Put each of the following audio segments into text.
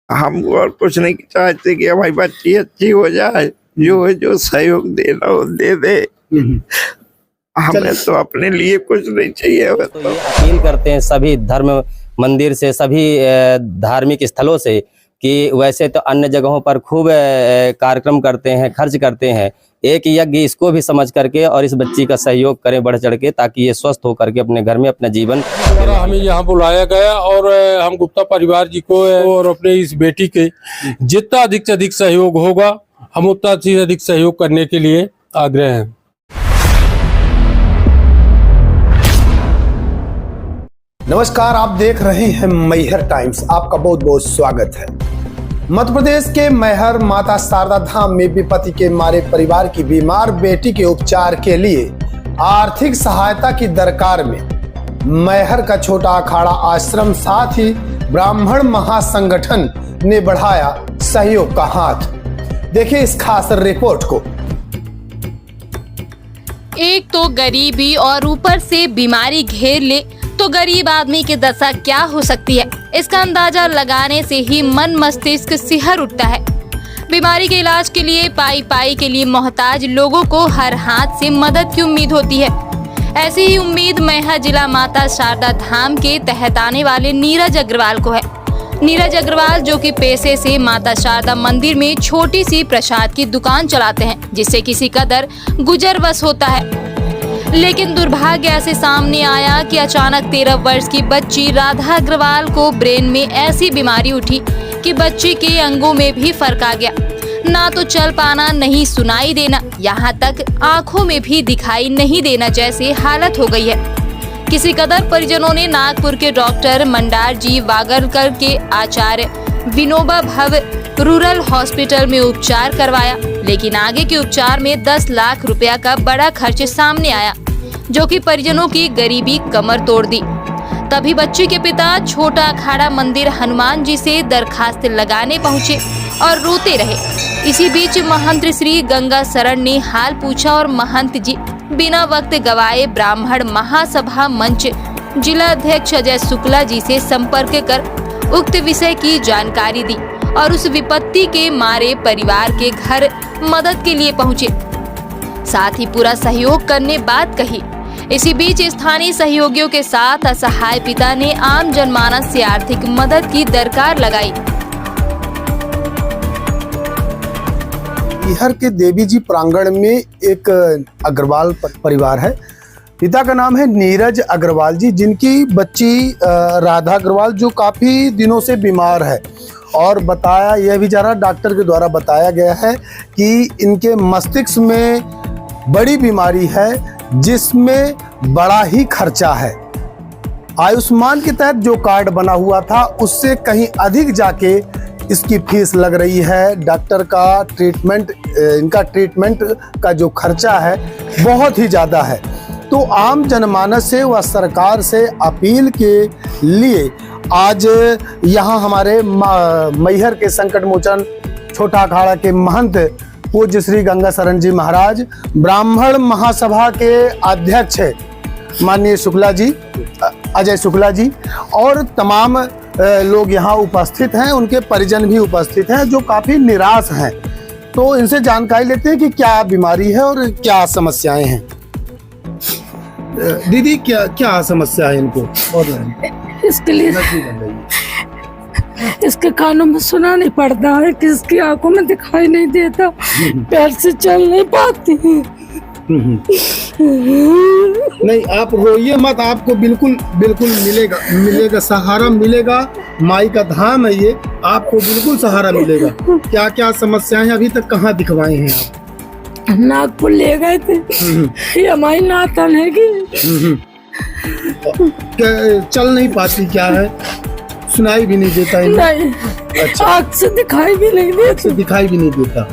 हम और कुछ नहीं चाहते कि हमारी बच्ची अच्छी हो जाए, जो सहयोग देना हो दे दे। हमें तो अपने लिए कुछ नहीं चाहिए। तो ये अपील करते हैं सभी धर्म मंदिर से, सभी धार्मिक स्थलों से कि वैसे तो अन्य जगहों पर खूब कार्यक्रम करते हैं, खर्च करते हैं, एक यज्ञ इसको भी समझ करके और इस बच्ची का सहयोग करें बढ़ चढ़ के, ताकि ये स्वस्थ होकर के अपने घर में अपना जीवन। हमें यहाँ बुलाया गया और हम गुप्ता परिवार जी को और अपने इस बेटी के जितना अधिक से अधिक सहयोग होगा हम उतना से अधिक सहयोग करने के लिए आग्रह हैं। नमस्कार, आप देख रहे हैं मैहर टाइम्स। आपका बहुत बहुत स्वागत है। मध्य प्रदेश के मैहर माता शारदा धाम में विपत्ति के मारे परिवार की बीमार बेटी के उपचार के लिए आर्थिक सहायता की दरकार में मैहर का छोटा अखाड़ा आश्रम साथ ही ब्राह्मण महासंगठन ने बढ़ाया सहयोग का हाथ। देखिए इस खास रिपोर्ट को। एक तो गरीबी और ऊपर से बीमारी घेर ले तो गरीब आदमी की दशा क्या हो सकती है, इसका अंदाजा लगाने से ही मन मस्तिष्क सिहर उठता है। बीमारी के इलाज के लिए पाई के लिए मोहताज लोगों को हर हाथ से मदद की उम्मीद होती है। ऐसी ही उम्मीद मैहर जिला माता शारदा धाम के तहत आने वाले नीरज अग्रवाल को है। नीरज अग्रवाल जो कि पेशे से माता शारदा मंदिर में छोटी सी प्रसाद की दुकान चलाते हैं, जिससे किसी कदर गुजर बस होता है। लेकिन दुर्भाग्य ऐसे सामने आया कि अचानक 13 वर्ष की बच्ची राधा अग्रवाल को ब्रेन में ऐसी बीमारी उठी कि बच्ची के अंगों में भी फर्क आ गया। ना तो चल पाना, नहीं सुनाई देना, यहाँ तक आंखों में भी दिखाई नहीं देना जैसी हालत हो गई है। किसी कदर परिजनों ने नागपुर के डॉक्टर मंडार जी वागरकर के आचार्य विनोबा भव रूरल हॉस्पिटल में उपचार करवाया, लेकिन आगे के उपचार में 10 लाख रुपया का बड़ा खर्च सामने आया, जो कि परिजनों की गरीबी कमर तोड़ दी। तभी बच्ची के पिता छोटा अखाड़ा मंदिर हनुमान जी से दरखास्त लगाने पहुंचे और रोते रहे। इसी बीच महंत श्री गंगा शरण ने हाल पूछा और महंत जी बिना वक्त गवाए ब्राह्मण महासभा मंच जिला अध्यक्ष अजय शुक्ला जी से संपर्क कर उक्त विषय की जानकारी दी और उस विपत्ति के मारे परिवार के घर मदद के लिए पहुंचे, साथ ही पूरा सहयोग करने बात कही। इसी बीच स्थानीय सहयोगियों के साथ असहाय पिता ने आम जनमानस से आर्थिक मदद की दरकार लगाई। मैहर के देवी जी प्रांगण में एक अग्रवाल परिवार है। पिता का नाम है नीरज अग्रवाल जी, जिनकी बच्ची राधा अग्रवाल जो काफी दिनों से बीमार है और बताया यह भी जा रहा डॉक्टर के द्वारा बताया गया है कि इनके मस्तिष्क में बड़ी बीमारी है जिसमें बड़ा ही खर्चा है। आयुष्मान के तहत जो कार्ड बना हुआ था उससे कहीं अधिक जाके इसकी फीस लग रही है। डॉक्टर का ट्रीटमेंट, इनका ट्रीटमेंट का जो खर्चा है बहुत ही ज़्यादा है। तो आम जनमानस से व सरकार से अपील के लिए आज यहाँ हमारे मैहर के संकट मोचन छोटा अखाड़ा के महंत पूज्य श्री गंगा शरण जी महाराज, ब्राह्मण महासभा के अध्यक्ष माननीय शुक्ला जी, अजय शुक्ला जी और तमाम लोग यहाँ उपस्थित हैं। उनके परिजन भी उपस्थित हैं जो काफी निराश हैं। तो इनसे जानकारी लेते हैं कि क्या बीमारी है और क्या समस्याएं हैं। दीदी क्या समस्या है इनको? इसके लिए इसके कानों में सुना नहीं पड़ता है, किसकी आंखों में दिखाई नहीं देता, पैर से चल नहीं पाती। नहीं, आप रोइए मत, आपको बिल्कुल मिलेगा सहारा मिलेगा। माई का धाम है ये, आपको बिल्कुल सहारा मिलेगा। क्या क्या समस्याएं हैं? अभी तक कहाँ दिखवाए हैं आप? नागपुर ले गए थे, ये हमारी नातन है कि चल नहीं पाती, क्या है, सुनाई भी नहीं देता है? नहीं, अच्छा, आँख से दिखाई भी नहीं देता।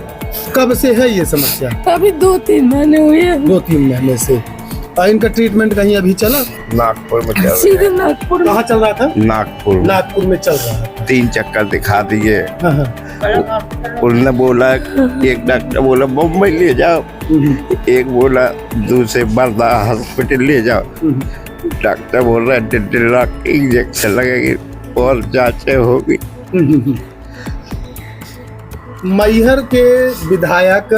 कब से है ये समस्या? अभी 2-3 महीने हुए हैं। 2-3 महीने से। इनका ट्रीटमेंट कहीं अभी चला? नागपुर में चल सीधे नागपुर। कहाँ चल रहा था? नागपुर में चल रहा था। 3 चक्कर दिखा दिए। उन्होंने बोला, एक डॉक्टर बोला मुंबई ले जाओ, एक बोला दूसरे बर्दा हॉस्पिटल ले जाओ। डॉक्टर बोल रहा है 1.5 लाख इंजेक्शन लगेगी और जांचें होगी। मैहर के विधायक,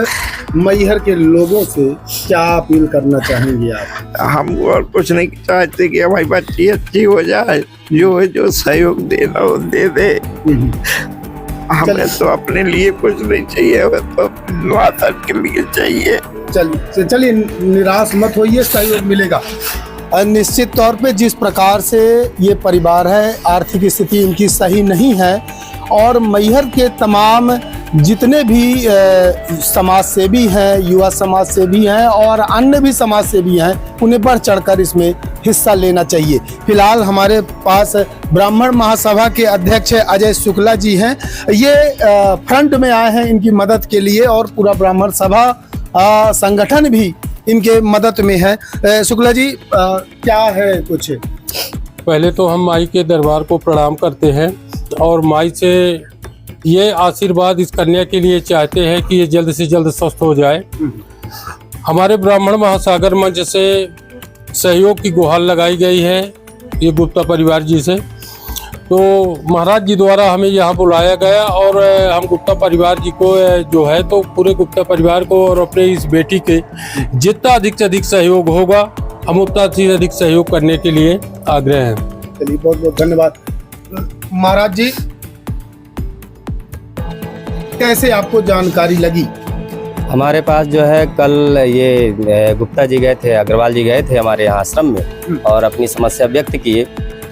मैहर के लोगों से क्या अपील करना चाहेंगे आप? हम और कुछ नहीं चाहते कि हमारी बच्ची अच्छी हो जाए, जो सहयोग देना हो दे दे। हमें तो अपने लिए कुछ नहीं चाहिए, हमें तो माता के लिए चाहिए। चलिए निराश मत होइए, सहयोग मिलेगा। निश्चित तौर पे जिस प्रकार से ये परिवार है, आर्थिक स्थिति इनकी सही नहीं है और मैहर के तमाम जितने भी समाज सेवी हैं, युवा समाज सेवी हैं और अन्य भी समाज सेवी हैं, उन्हें बढ़ चढ़कर इसमें हिस्सा लेना चाहिए। फिलहाल हमारे पास ब्राह्मण महासभा के अध्यक्ष अजय शुक्ला जी हैं। ये फ्रंट में आए हैं इनकी मदद के लिए और पूरा ब्राह्मण सभा संगठन भी इनके मदद में है। शुक्ला जी, क्या है कुछ? पहले तो हम माई के दरबार को प्रणाम करते हैं और माई से ये आशीर्वाद इस कन्या के लिए चाहते हैं कि ये जल्द से जल्द स्वस्थ हो जाए। हमारे ब्राह्मण महासागर मंच से सहयोग की गुहार लगाई गई है ये गुप्ता परिवार जी से, तो महाराज जी द्वारा हमें यहाँ बुलाया गया और हम गुप्ता परिवार जी को जो है तो पूरे गुप्ता परिवार को और अपने इस बेटी के जितना अधिक से अधिक सहयोग होगा हम उतना से अधिक सहयोग करने के लिए आग्रह हैं। चलिए बहुत बहुत धन्यवाद। महाराज जी, कैसे आपको जानकारी लगी? हमारे पास जो है कल ये गुप्ता जी गए थे, अग्रवाल जी गए थे हमारे यहाँ आश्रम में और अपनी समस्या व्यक्त किए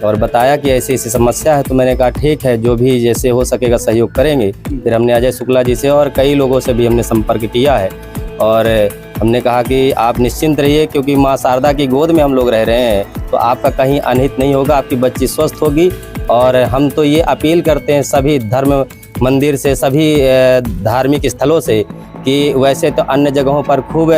और बताया कि ऐसी ऐसी समस्या है। तो मैंने कहा ठीक है, जो भी जैसे हो सकेगा सहयोग करेंगे। फिर हमने अजय शुक्ला जी से और कई लोगों से भी हमने संपर्क किया है और हमने कहा कि आप निश्चिंत रहिए, क्योंकि माँ शारदा की गोद में हम लोग रह रहे हैं तो आपका कहीं अनहित नहीं होगा, आपकी बच्ची स्वस्थ होगी। और हम तो ये अपील करते हैं सभी धर्म मंदिर से, सभी धार्मिक स्थलों से कि वैसे तो अन्य जगहों पर खूब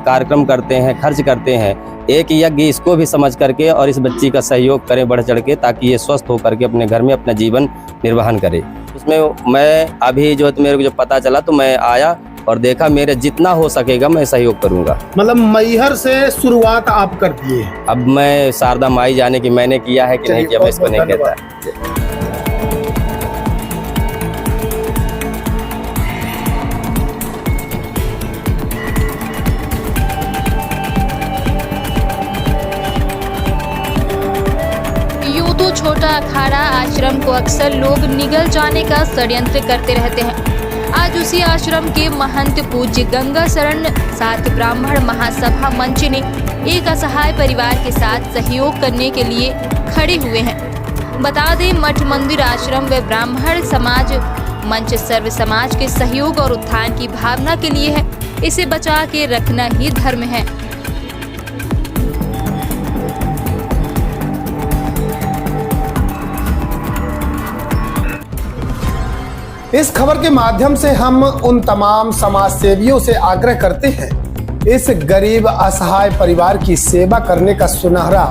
कार्यक्रम करते हैं, खर्च करते हैं, एक यज्ञ इसको भी समझ करके और इस बच्ची का सहयोग करें बढ़ चढ़ के, ताकि ये स्वस्थ होकर के अपने घर में अपना जीवन निर्वहन करे। उसमें मैं अभी जो मेरे को जो पता चला तो मैं आया और देखा, मेरे जितना हो सकेगा मैं सहयोग करूंगा। मतलब मैहर से शुरुआत आप कर दिए? अब मैं शारदा माई जाने की मैंने किया है कि नहीं किया मैं इसको नहीं कहता। तो छोटा अखाड़ा आश्रम को अक्सर लोग निगल जाने का षड्यंत्र करते रहते हैं। आज उसी आश्रम के महंत पूज्य गंगा शरण सात ब्राह्मण महासभा मंच ने एक असहाय परिवार के साथ सहयोग करने के लिए खड़े हुए हैं। बता दें, मठ मंदिर आश्रम व ब्राह्मण समाज मंच सर्व समाज के सहयोग और उत्थान की भावना के लिए है। इसे बचा के रखना ही धर्म है। इस खबर के माध्यम से हम उन तमाम समाज सेवियों से आग्रह करते हैं, इस गरीब असहाय परिवार की सेवा करने का सुनहरा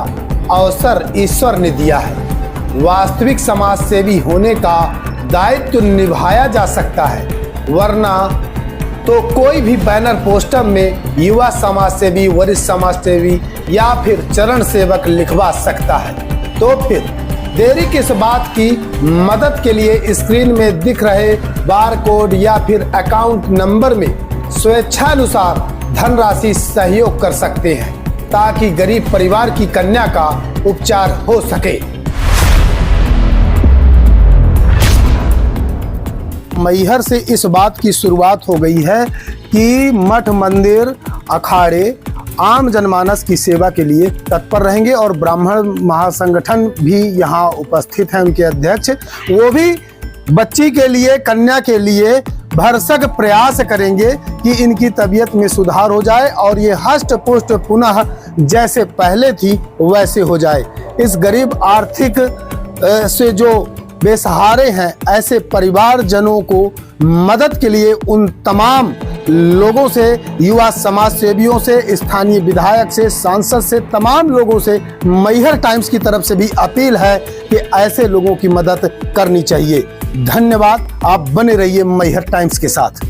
अवसर ईश्वर ने दिया है। वास्तविक समाज सेवी होने का दायित्व निभाया जा सकता है, वरना तो कोई भी बैनर पोस्टर में युवा समाज सेवी, वरिष्ठ समाज सेवी या फिर चरण सेवक लिखवा सकता है। तो फिर देरी किस बात की? मदद के लिए स्क्रीन में दिख रहे बार कोड या फिर अकाउंट नंबर में स्वेच्छानुसार धनराशि सहयोग कर सकते हैं, ताकि गरीब परिवार की कन्या का उपचार हो सके। मैहर से इस बात की शुरुआत हो गई है कि मठ मंदिर अखाड़े आम जनमानस की सेवा के लिए तत्पर रहेंगे और ब्राह्मण महासंगठन भी यहाँ उपस्थित हैं, उनके अध्यक्ष, वो भी बच्ची के लिए, कन्या के लिए भरसक प्रयास करेंगे कि इनकी तबीयत में सुधार हो जाए और ये हष्ट पुष्ट पुनः जैसे पहले थी वैसे हो जाए। इस गरीब आर्थिक से जो बेसहारे हैं, ऐसे परिवारजनों को मदद के लिए उन तमाम लोगों से, युवा समाज सेवियों से, स्थानीय विधायक से, सांसद से, तमाम लोगों से मैहर टाइम्स की तरफ से भी अपील है कि ऐसे लोगों की मदद करनी चाहिए। धन्यवाद। आप बने रहिए मैहर टाइम्स के साथ।